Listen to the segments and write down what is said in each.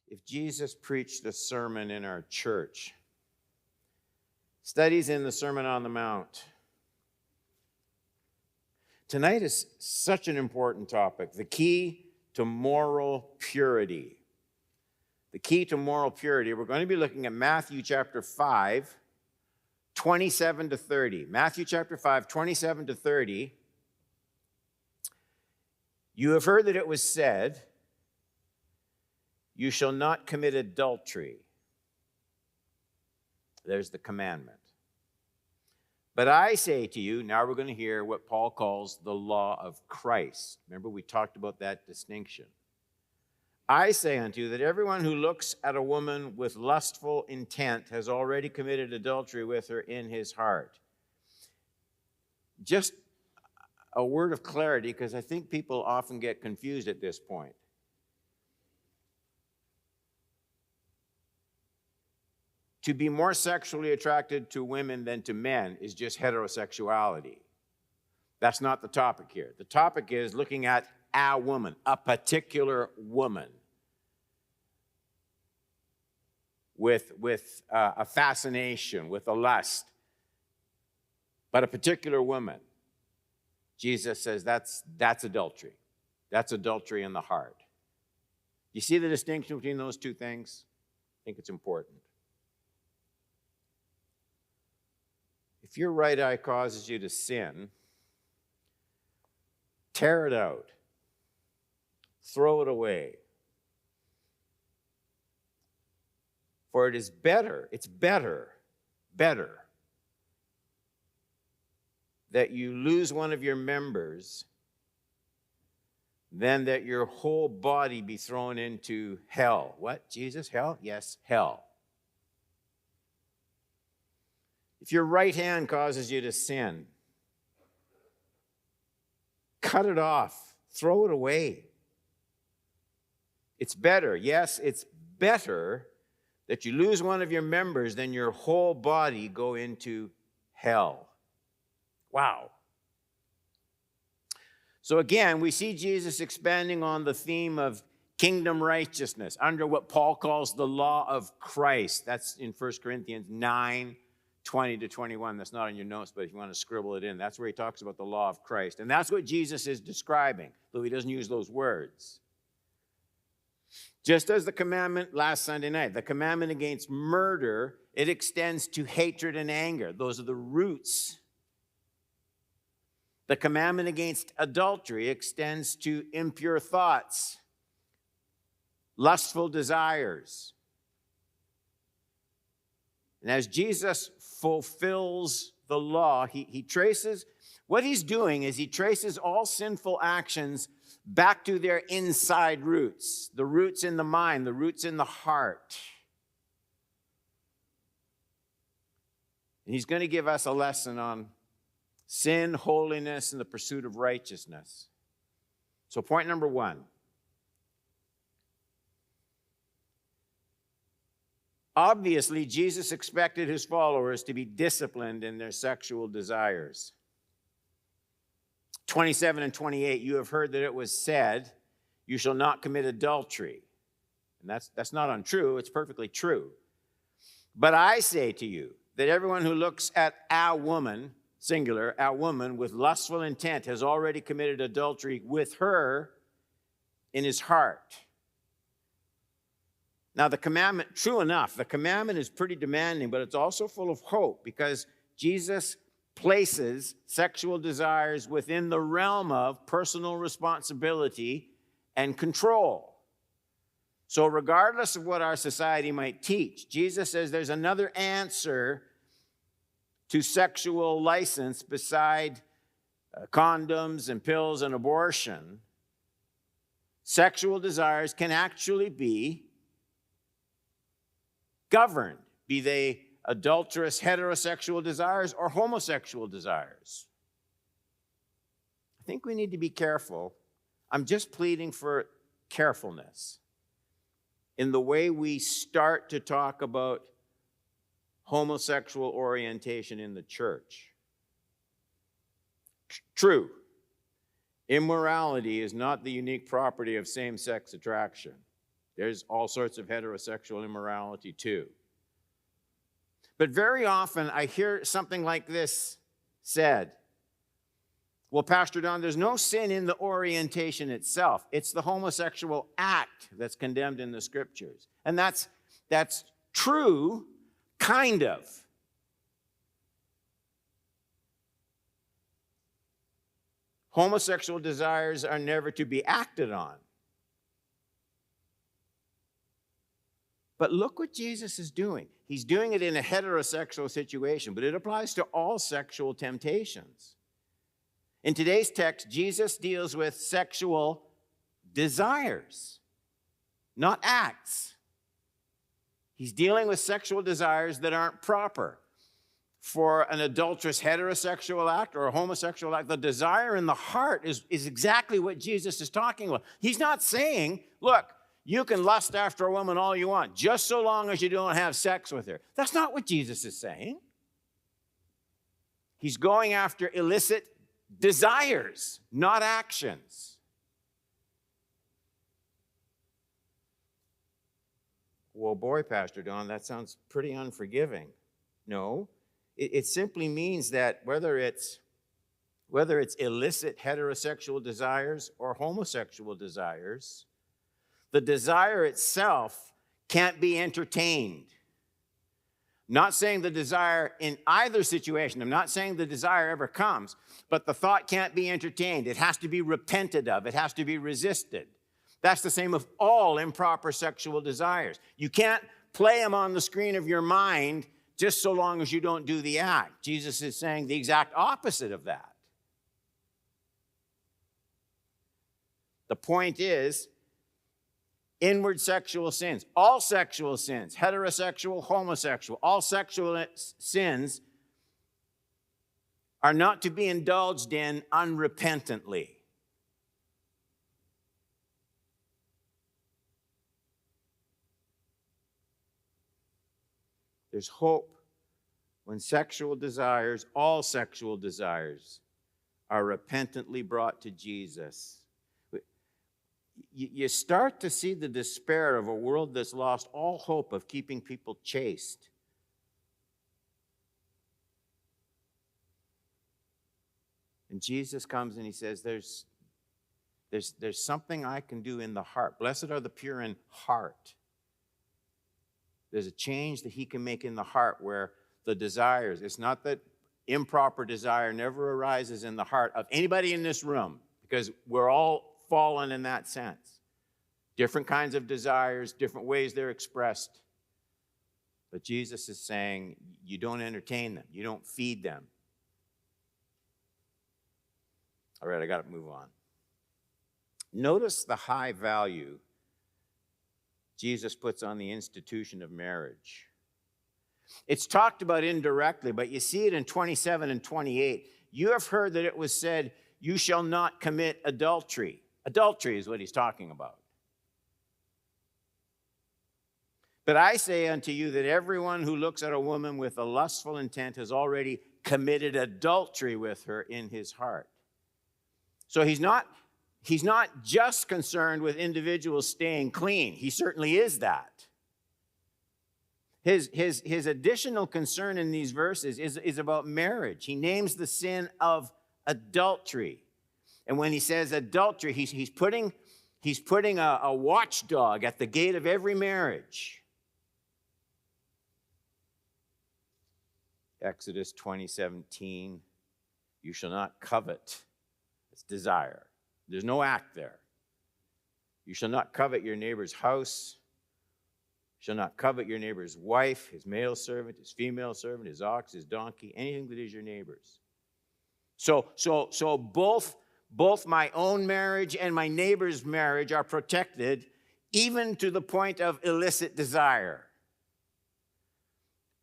if Jesus preached a sermon in our church. Studies in the Sermon on the Mount. Tonight is such an important topic, the key to moral purity. The key to moral purity. We're going to be looking at Matthew chapter 5, 27 to 30. Matthew chapter 5, 27 to 30. You have heard that it was said, you shall not commit adultery. There's the commandment. But I say to you, now we're going to hear what Paul calls the law of Christ. Remember, we talked about that distinction. I say unto you that everyone who looks at a woman with lustful intent has already committed adultery with her in his heart. Just a word of clarity, because I think people often get confused at this point. To be more sexually attracted to women than to men is just heterosexuality. That's not the topic here. The topic is looking at a woman, a particular woman, with a fascination, with a lust, but a particular woman. Jesus says that's adultery. That's adultery in the heart. You see the distinction between those two things? I think it's important. If your right eye causes you to sin, tear it out. Throw it away. For it is better, it's better that you lose one of your members than that your whole body be thrown into hell. What, Jesus? Hell? Yes, hell. If your right hand causes you to sin, cut it off, throw it away. It's better, yes, it's better that you lose one of your members than your whole body go into hell. Wow. So again, we see Jesus expanding on the theme of kingdom righteousness under what Paul calls the law of Christ. That's in 1 Corinthians 9, 20 to 21. That's not on your notes, but if you want to scribble it in, that's where he talks about the law of Christ. And that's what Jesus is describing, though he doesn't use those words. Just as the commandment last Sunday night, the commandment against murder, it extends to hatred and anger. Those are the roots. The commandment against adultery extends to impure thoughts, lustful desires. And as Jesus fulfills the law, he traces, what he's doing is he traces all sinful actions back to their inside roots, the roots in the mind, the roots in the heart. And he's going to give us a lesson on sin, holiness, and the pursuit of righteousness. So point number one. Obviously, Jesus expected his followers to be disciplined in their sexual desires. 27 and 28, you have heard that it was said, you shall not commit adultery. And that's not untrue, it's perfectly true. But I say to you that everyone who looks at a woman, singular, a woman with lustful intent has already committed adultery with her in his heart. Now, the commandment, true enough, the commandment is pretty demanding, but it's also full of hope because Jesus places sexual desires within the realm of personal responsibility and control. So regardless of what our society might teach, Jesus says there's another answer to sexual license beside condoms and pills and abortion. Sexual desires can actually be governed, be they adulterous heterosexual desires or homosexual desires. I think we need to be careful. I'm just pleading for carefulness in the way we start to talk about homosexual orientation in the church. True, immorality is not the unique property of same-sex attraction. There's all sorts of heterosexual immorality too. But very often I hear something like this said. Well, Pastor Don, there's no sin in the orientation itself. It's the homosexual act that's condemned in the scriptures. And that's true, kind of. Homosexual desires are never to be acted on. But look what Jesus is doing. He's doing it in a heterosexual situation, but it applies to all sexual temptations. In today's text, Jesus deals with sexual desires, not acts. He's dealing with sexual desires that aren't proper. For an adulterous heterosexual act or a homosexual act, the desire in the heart is exactly what Jesus is talking about. He's not saying, look, you can lust after a woman all you want, just so long as you don't have sex with her. That's not what Jesus is saying. He's going after illicit desires, not actions. Well, boy, Pastor Don, that sounds pretty unforgiving. No. It simply means that whether it's illicit heterosexual desires or homosexual desires, the desire itself can't be entertained. I'm not saying the desire in either situation. I'm not saying the desire ever comes, but the thought can't be entertained. It has to be repented of. It has to be resisted. That's the same of all improper sexual desires. You can't play them on the screen of your mind just so long as you don't do the act. Jesus is saying the exact opposite of that. The point is, inward sexual sins, all sexual sins, heterosexual, homosexual, all sexual sins are not to be indulged in unrepentantly. There's hope when sexual desires, all sexual desires, are repentantly brought to Jesus. You start to see the despair of a world that's lost all hope of keeping people chaste. And Jesus comes and he says, there's something I can do in the heart. Blessed are the pure in heart. There's a change that he can make in the heart where the desires, it's not that improper desire never arises in the heart of anybody in this room, because we're all fallen in that sense. Different kinds of desires, different ways they're expressed. But Jesus is saying, you don't entertain them. You don't feed them. All right, I got to move on. Notice the high value Jesus puts on the institution of marriage. It's talked about indirectly, but you see it in 27 and 28. You have heard that it was said, you shall not commit adultery. Adultery is what he's talking about. But I say unto you that everyone who looks at a woman with a lustful intent has already committed adultery with her in his heart. So he's not just concerned with individuals staying clean. He certainly is that. His additional concern in these verses is about marriage. He names the sin of adultery. And when he says adultery, he's putting a watchdog at the gate of every marriage. Exodus 20:17, you shall not covet. It's desire. There's no act there. You shall not covet your neighbor's house. You shall not covet your neighbor's wife, his male servant, his female servant, his ox, his donkey, anything that is your neighbor's. So both my own marriage and my neighbor's marriage are protected, even to the point of illicit desire.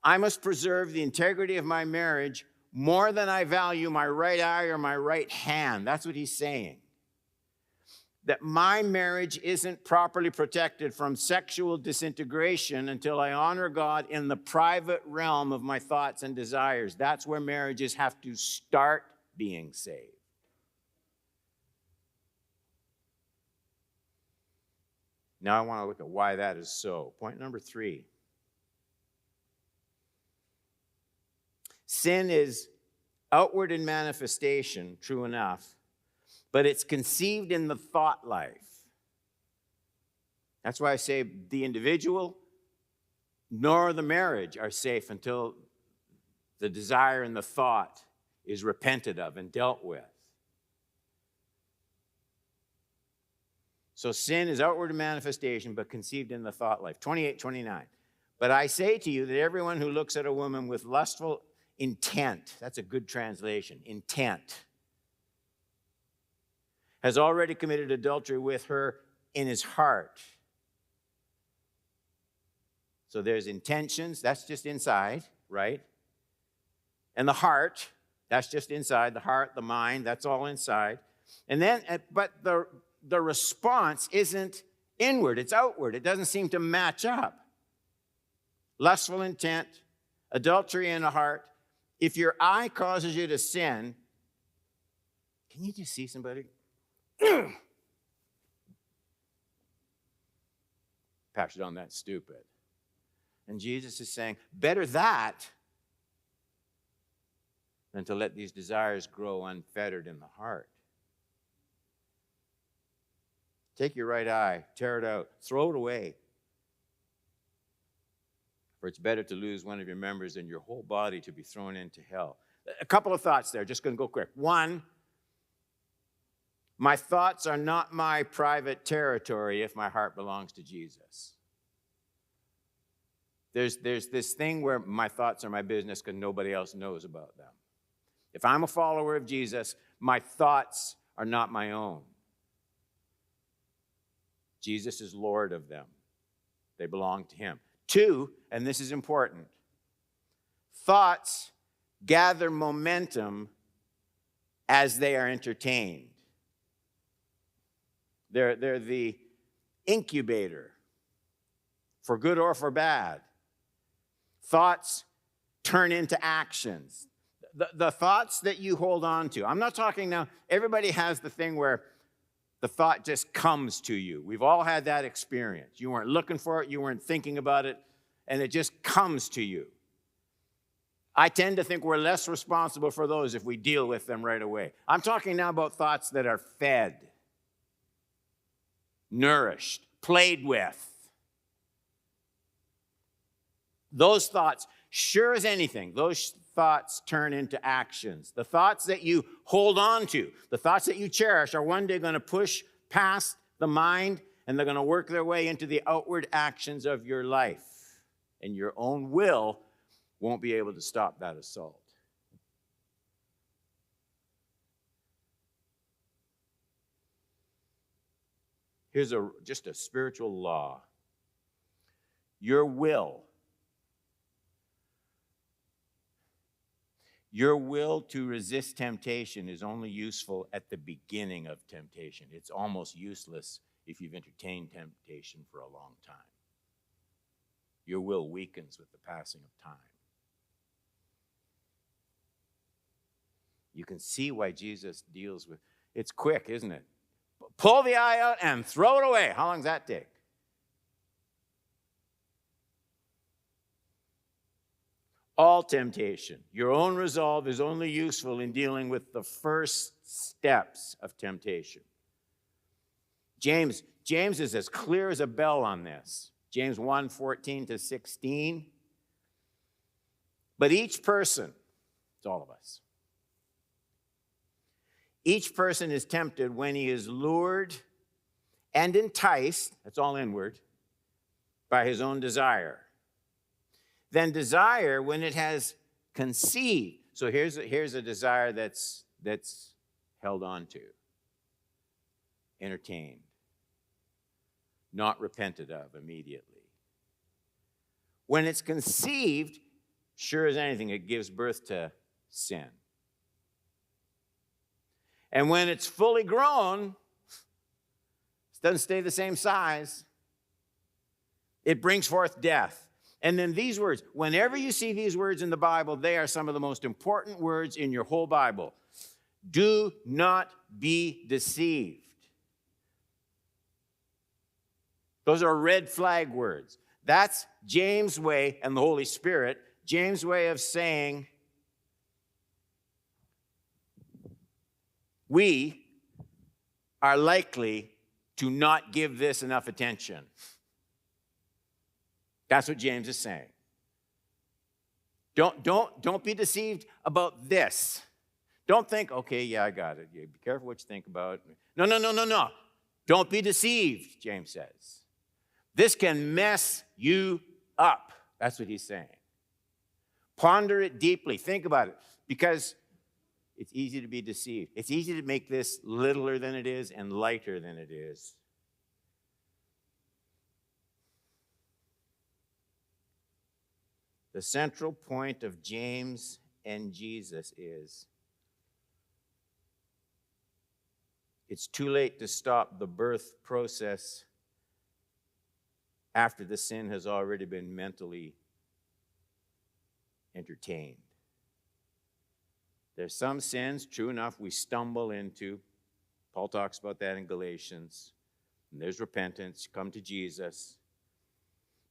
I must preserve the integrity of my marriage more than I value my right eye or my right hand. That's what he's saying. That my marriage isn't properly protected from sexual disintegration until I honor God in the private realm of my thoughts and desires. That's where marriages have to start being saved. Now I want to look at why that is so. Point number 3. Sin is outward in manifestation, true enough, but it's conceived in the thought life. That's why I say the individual nor the marriage are safe until the desire and the thought is repented of and dealt with. So sin is outward in manifestation, but conceived in the thought life. 28-29. But I say to you that everyone who looks at a woman with lustful intent, that's a good translation, intent, has already committed adultery with her in his heart. So there's intentions, that's just inside, right? And the heart, that's just inside. The heart, the mind, that's all inside. And then, but the response isn't inward, it's outward. It doesn't seem to match up. Lustful intent, adultery in the heart. If your eye causes you to sin, can you just see somebody? Pastor Don, that's stupid. And Jesus is saying, better that than to let these desires grow unfettered in the heart. Take your right eye, tear it out, throw it away. For it's better to lose one of your members than your whole body to be thrown into hell. A couple of thoughts there, just going to go quick. One, my thoughts are not my private territory if my heart belongs to Jesus. There's this thing where my thoughts are my business because nobody else knows about them. If I'm a follower of Jesus, my thoughts are not my own. Jesus is Lord of them. They belong to him. 2, and this is important, thoughts gather momentum as they are entertained. They're the incubator, for good or for bad. Thoughts turn into actions. The thoughts that you hold on to. I'm not talking now, everybody has the thing where the thought just comes to you. We've all had that experience. You weren't looking for it, you weren't thinking about it, and it just comes to you. I tend to think we're less responsible for those if we deal with them right away. I'm talking now about thoughts that are fed, nourished, played with. Those thoughts, sure as anything, those thoughts turn into actions. The thoughts that you hold on to, the thoughts that you cherish are one day going to push past the mind and they're going to work their way into the outward actions of your life. And your own will won't be able to stop that assault. Here's just a spiritual law. Your will to resist temptation is only useful at the beginning of temptation. It's almost useless if you've entertained temptation for a long time. Your will weakens with the passing of time. You can see why Jesus deals with, it's quick, isn't it? Pull the eye out and throw it away. How long does that take? All temptation, your own resolve is only useful in dealing with the first steps of temptation. James is as clear as a bell on this. James 1:14-16. But each person, it's all of us, each person is tempted when he is lured and enticed, that's all inward, by his own desire. Then desire, when it has conceived. So here's a desire that's held on to, entertained, not repented of immediately. When it's conceived, sure as anything, it gives birth to sin. And when it's fully grown, it doesn't stay the same size. It brings forth death. And then these words, whenever you see these words in the Bible, they are some of the most important words in your whole Bible. Do not be deceived. Those are red flag words. That's James' way, and the Holy Spirit, James' way of saying, we are likely to not give this enough attention. That's what James is saying. Don't be deceived about this. Don't think, okay, yeah, I got it. Yeah, be careful what you think about. No. Don't be deceived, James says. This can mess you up. That's what he's saying. Ponder it deeply. Think about it, because it's easy to be deceived. It's easy to make this littler than it is and lighter than it is. The central point of James and Jesus is it's too late to stop the birth process after the sin has already been mentally entertained. There's some sins, true enough, we stumble into. Paul talks about that in Galatians. And there's repentance, come to Jesus.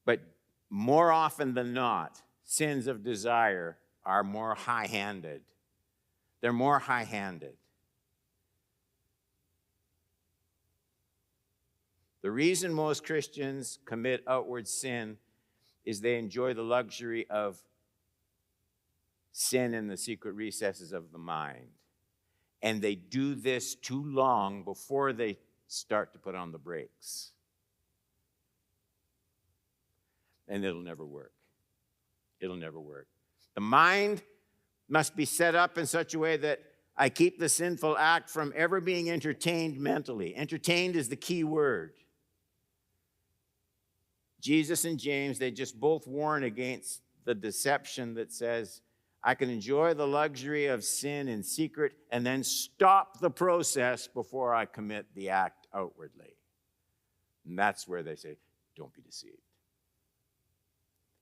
But more often than not, sins of desire are more high-handed. They're more high-handed. The reason most Christians commit outward sin is they enjoy the luxury of sin in the secret recesses of the mind. And they do this too long before they start to put on the brakes. And it'll never work. It'll never work. The mind must be set up in such a way that I keep the sinful act from ever being entertained mentally. Entertained is the key word. Jesus and James, they just both warn against the deception that says, I can enjoy the luxury of sin in secret and then stop the process before I commit the act outwardly. And that's where they say, don't be deceived.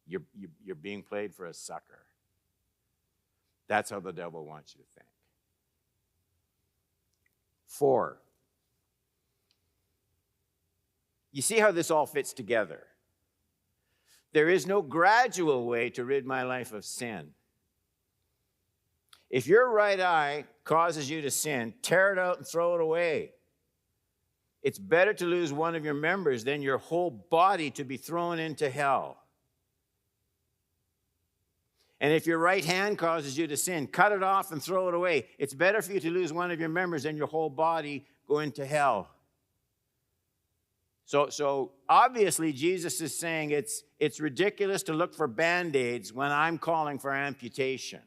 You're being played for a sucker. That's how the devil wants you to think. 4, you see how this all fits together. There is no gradual way to rid my life of sin. If your right eye causes you to sin, tear it out and throw it away. It's better to lose one of your members than your whole body to be thrown into hell. And if your right hand causes you to sin, cut it off and throw it away. It's better for you to lose one of your members than your whole body go into hell. So obviously Jesus is saying it's ridiculous to look for Band-Aids when I'm calling for amputation.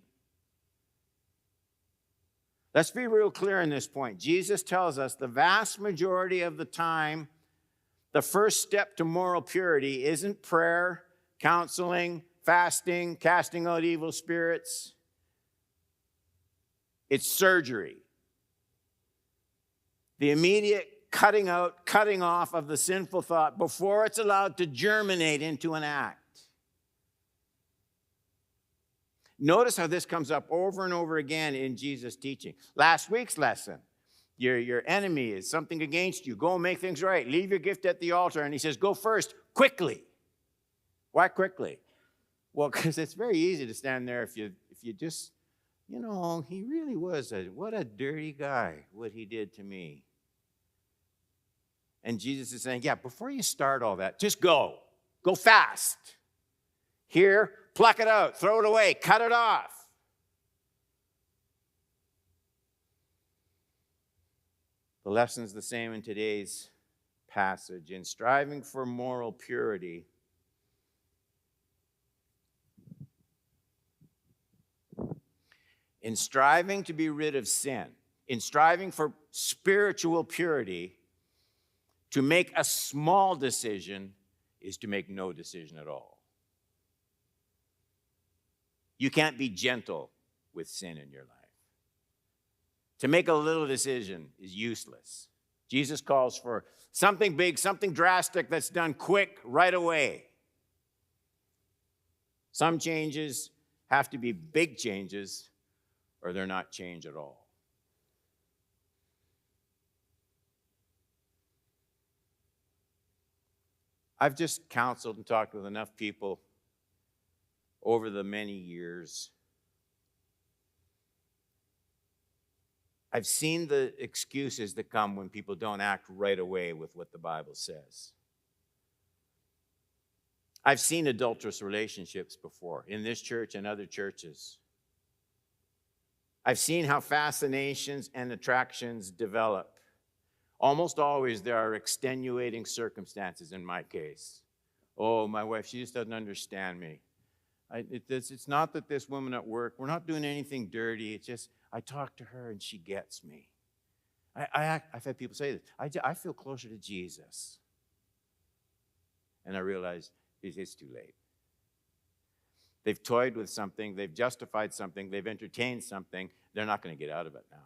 Let's be real clear on this point. Jesus tells us the vast majority of the time, the first step to moral purity isn't prayer, counseling, fasting, casting out evil spirits. It's surgery. The immediate cutting off of the sinful thought before it's allowed to germinate into an act. Notice how this comes up over and over again in Jesus' teaching. Last week's lesson, your enemy is something against you. Go and make things right. Leave your gift at the altar. And he says, go first, quickly. Why quickly? Well, because it's very easy to stand there if you just, he really was what a dirty guy, what he did to me. And Jesus is saying, yeah, before you start all that, just go. Go fast. Here, pluck it out, throw it away, cut it off. The lesson's the same in today's passage. In striving for moral purity, in striving to be rid of sin, in striving for spiritual purity, to make a small decision is to make no decision at all. You can't be gentle with sin in your life. To make a little decision is useless. Jesus calls for something big, something drastic that's done quick, right away. Some changes have to be big changes, or they're not change at all. I've just counseled and talked with enough people over the many years. I've seen the excuses that come when people don't act right away with what the Bible says. I've seen adulterous relationships before in this church and other churches. I've seen how fascinations and attractions develop. Almost always there are extenuating circumstances in my case. Oh, my wife, she just doesn't understand me. It's not that this woman at work, we're not doing anything dirty. It's just I talk to her and she gets me. I've had people say this. I feel closer to Jesus. And I realized it's too late. They've toyed with something. They've justified something. They've entertained something. They're not going to get out of it now.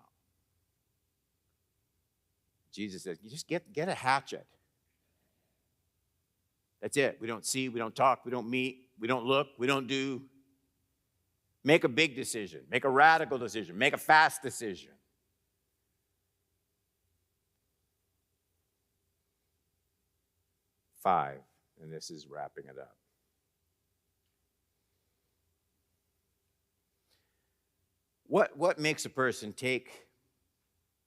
Jesus says, you just get a hatchet. That's it. We don't see, we don't talk, we don't meet, we don't look, we don't do. Make a big decision. Make a radical decision. Make a fast decision. Five, and this is wrapping it up. What makes a person take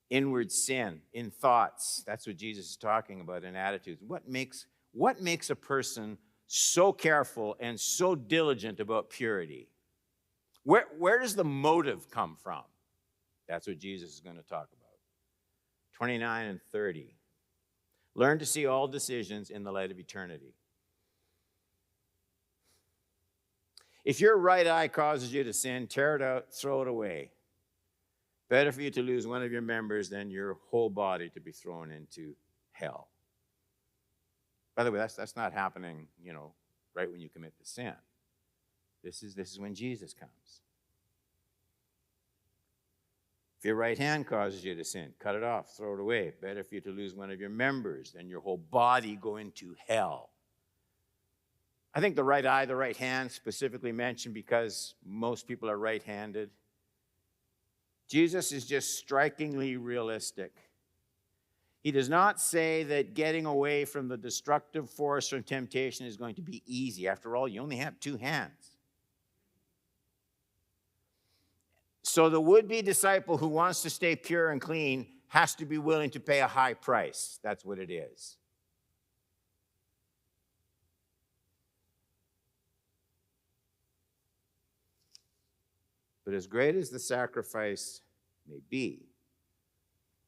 inward sin in thoughts? That's what Jesus is talking about in attitudes. What makes a person so careful and so diligent about purity? Where does the motive come from? That's what Jesus is going to talk about. 29 and 30. Learn to see all decisions in the light of eternity. If your right eye causes you to sin, tear it out, throw it away. Better for you to lose one of your members than your whole body to be thrown into hell. By the way, that's not happening, right when you commit the sin. This is when Jesus comes. If your right hand causes you to sin, cut it off, throw it away. Better for you to lose one of your members than your whole body go into hell. I think the right eye, the right hand specifically mentioned because most people are right-handed. Jesus is just strikingly realistic. He does not say that getting away from the destructive force from temptation is going to be easy. After all, you only have two hands. So the would-be disciple who wants to stay pure and clean has to be willing to pay a high price. That's what it is. But as great as the sacrifice may be,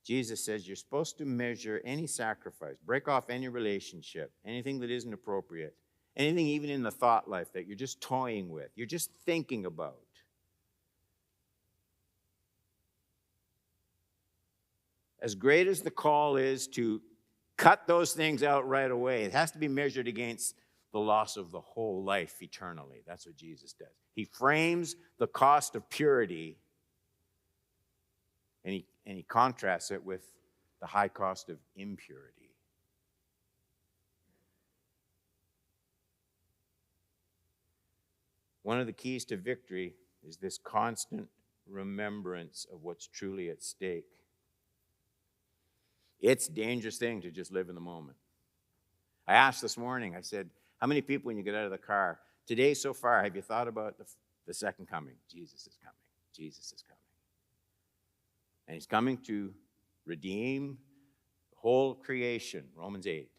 Jesus says you're supposed to measure any sacrifice, break off any relationship, anything that isn't appropriate, anything even in the thought life that you're just toying with, you're just thinking about. As great as the call is to cut those things out right away, it has to be measured against the loss of the whole life eternally. That's what Jesus does. He frames the cost of purity and he contrasts it with the high cost of impurity. One of the keys to victory is this constant remembrance of what's truly at stake. It's a dangerous thing to just live in the moment. I asked this morning, I said, how many people when you get out of the car, today so far, have you thought about the second coming? Jesus is coming. Jesus is coming. And he's coming to redeem the whole creation, Romans 8.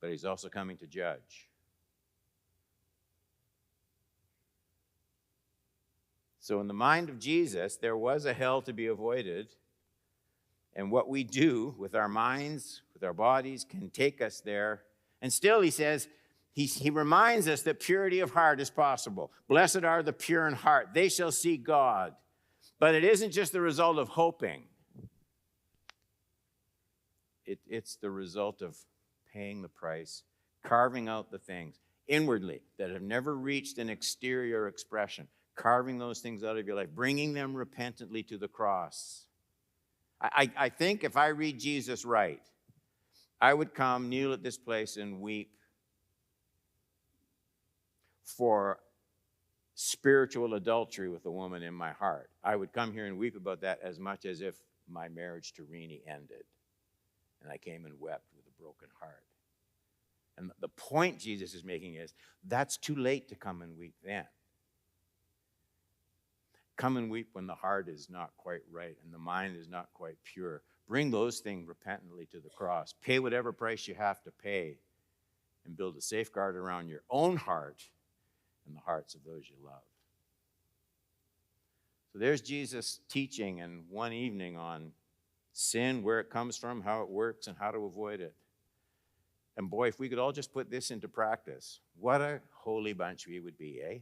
But he's also coming to judge. So in the mind of Jesus, there was a hell to be avoided. And what we do with our minds, with our bodies, can take us there. And still, he says, he reminds us that purity of heart is possible. Blessed are the pure in heart. They shall see God. But it isn't just the result of hoping. It's the result of paying the price, carving out the things inwardly that have never reached an exterior expression, carving those things out of your life, bringing them repentantly to the cross. I think if I read Jesus right, I would come, kneel at this place, and weep for spiritual adultery with a woman in my heart. I would come here and weep about that as much as if my marriage to Renee ended. and I came and wept with a broken heart. And the point Jesus is making is, that's too late to come and weep then. Come and weep when the heart is not quite right and the mind is not quite pure. Bring those things repentantly to the cross. Pay whatever price you have to pay and build a safeguard around your own heart and the hearts of those you love. So there's Jesus teaching in one evening on sin, where it comes from, how it works, and how to avoid it. And boy, if we could all just put this into practice, what a holy bunch we would be, eh?